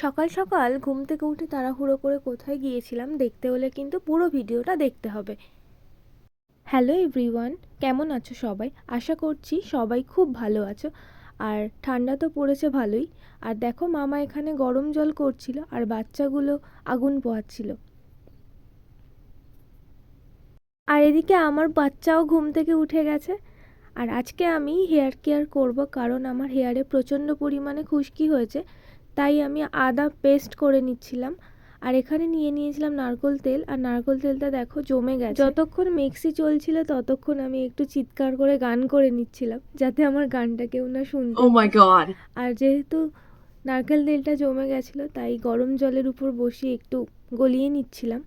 সকাল সকাল ঘুম থেকে উঠে তাড়াহুড়ো করে কোথায় গিয়েছিলাম দেখতে হলে কিন্তু পুরো ভিডিওটা দেখতে হবে। হ্যালো এভরিওয়ান, কেমন আছো সবাই? আশা করছি সবাই খুব ভালো আছো। আর ঠান্ডা তো পড়েছে ভালোই। আর দেখো মামা এখানে গরম জল করছিল আর বাচ্চাগুলো আগুন পোহাচ্ছিল। আর এদিকে আমার বাচ্চাও ঘুম থেকে উঠে গেছে। আর আজকে আমি হেয়ার কেয়ার করব, কারণ আমার হেয়ারে প্রচণ্ড পরিমাণে খুশকি হয়েছে। তাই আমি আদা পেস্ট করে নিচ্ছিলাম। আর এখানে নিয়ে নিয়েছিলাম নারকেল তেল, আর নারকেল তেলটা দেখো জমে গেছে। যতক্ষণ মিক্সি চলছিল ততক্ষণ আমি একটু চিৎকার করে গান করে নিচ্ছিলাম, যাতে আমার গানটা কেউ না শুনতে। Oh my god. আর যেহেতু নারকেল তেলটা জমে গেছিলো তাই গরম জলের উপর বসিয়ে একটু গলিয়ে নিচ্ছিলাম।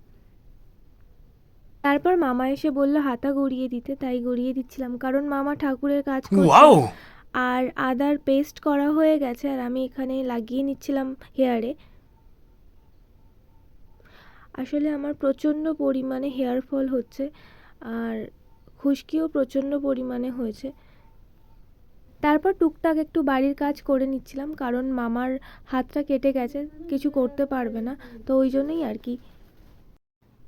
তারপর মামা এসে বলল হাতা গড়িয়ে দিতে, তাই গড়িয়ে দিচ্ছিলাম, কারণ মামা ঠাকুরের কাজ করছিল। আর আদার পেস্ট করা হয়ে গেছে আর আমি এখানে লাগিয়ে নিচ্ছিলাম হেয়ারে। আসলে আমার প্রচণ্ড পরিমাণে হেয়ার ফল হচ্ছে আর খুশকিও প্রচণ্ড পরিমাণে হয়েছে। তারপর টুকটাক একটু বাড়ির কাজ করে নিচ্ছিলাম, কারণ মামার হাতটা কেটে গেছে, কিছু করতে পারবে না, তো ওই জন্যই আর কি।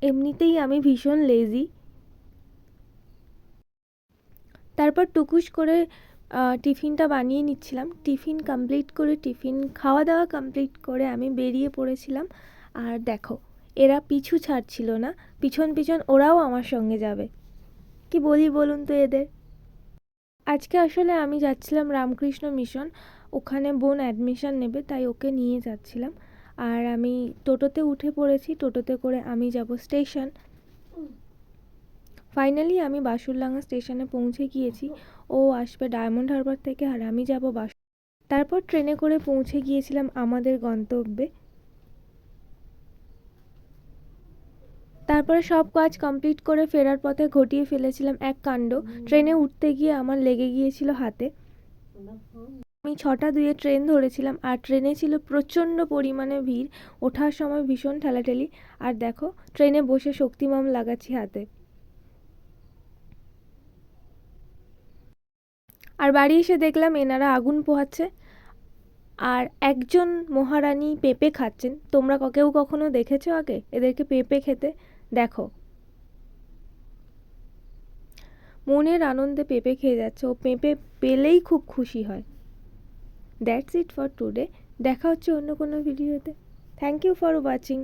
এমনিতেই আমি ভীষণ লেজি। তারপর টুকুস করে টিফিনটা বানিয়ে নিচ্ছিলাম। টিফিন কমপ্লিট করে খাওয়া দাওয়া কমপ্লিট করে আমি বেরিয়ে পড়েছিলাম। আর দেখো এরা পিছু ছাড়ছিল না, পিছন পিছন ওরাও আমার সঙ্গে যাবে। কি বলি বলুন তো এদের। আজকে আসলে আমি যাচ্ছিলাম রামকৃষ্ণ মিশন, ওখানে বোন অ্যাডমিশন নেবে, তাই ওকে নিয়ে যাচ্ছিলাম। আর আমি টোটোতে উঠে পড়েছি, টোটোতে করে আমি যাব স্টেশন। ফাইনালি আমি বাসুরডাঙ্গা স্টেশনে পৌঁছে গিয়েছি। ও আসবে ডায়মন্ড হারবার থেকে আর আমি যাব তারপর ট্রেনে করে পৌঁছে গিয়েছিলাম আমাদের গন্তব্যে। তারপরে সব কাজ কমপ্লিট করে ফেরার পথে ঘটিয়ে ফেলেছিলাম এক কাণ্ড। ট্রেনে উঠতে গিয়ে আমার লেগে গিয়েছিল হাতে। আমি 6:02 ট্রেন ধরেছিলাম আর ট্রেনে ছিল প্রচণ্ড পরিমাণে ভিড়। ওঠার সময় ভীষণ ঠেলাঠেলি। আর দেখো ট্রেনে বসে শক্তিমাম লাগাচ্ছি হাতে। আর বাড়ি এসে দেখলাম এনারা আগুন পোহাচ্ছে আর একজন মহারানী পেঁপে খাচ্ছেন। তোমরা কেউ কখনো দেখেছো আগে এদেরকে পেঁপে খেতে? দেখো মনের আনন্দে পেঁপে খেয়ে যাচ্ছে। ও পেঁপে পেলেই খুব খুশি হয়। That's it for today. দেখা হচ্ছে অন্য কোনো ভিডিওতে। Thank you for watching.